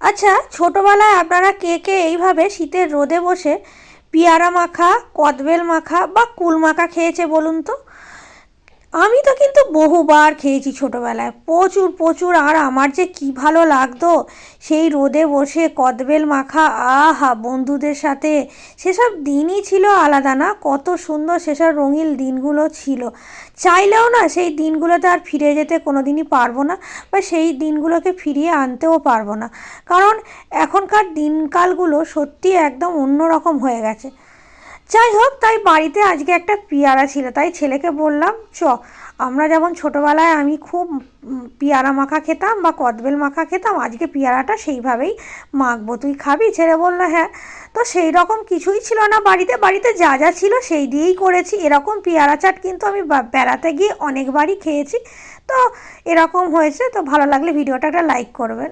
আচ্ছা, ছোটোবেলায় আপনারা কে কে এইভাবে শীতের রোদে বসে পেয়ারা মাখা, কদবেল মাখা বা কুল মাখা খেয়েছে বলুন তো? আমি তো কিন্তু বহুবার খেয়েছি ছোটোবেলায়, প্রচুর প্রচুর। আর আমার যে কী ভালো লাগতো সেই রোদে বসে কদবেল মাখা, আহা, বন্ধুদের সাথে। সেসব দিনই ছিল আলাদা, না? কত সুন্দর সেসব রঙিন দিনগুলো ছিল। চাইলেও না সেই দিনগুলোতে আর ফিরে যেতে কোনো দিনই পারবো না, বা সেই দিনগুলোকে ফিরিয়ে আনতেও পারবো না। কারণ এখনকার দিনকালগুলো সত্যি একদম অন্যরকম হয়ে গেছে। যাই হোক, তাই বাড়িতে আজকে একটা পেয়ারা ছিল, তাই ছেলেকে বললাম, আমরা যেমন ছোটোবেলায় আমি খুব পেয়ারা মাখা খেতাম বা কদবেল মাখা খেতাম, আজকে পেয়ারাটা সেইভাবেই মাখবো, তুই খাবি? ছেলে বললো হ্যাঁ। তো সেই রকম কিছুই ছিল না বাড়িতে, বাড়িতে যা যা ছিল সেই দিয়েই করেছি। এরকম পেয়ারা চাট কিন্তু আমি বেড়াতে গিয়ে অনেকবারই খেয়েছি। তো এরকম হয়েছে। তো ভালো লাগলে ভিডিওটা একটা লাইক করবেন।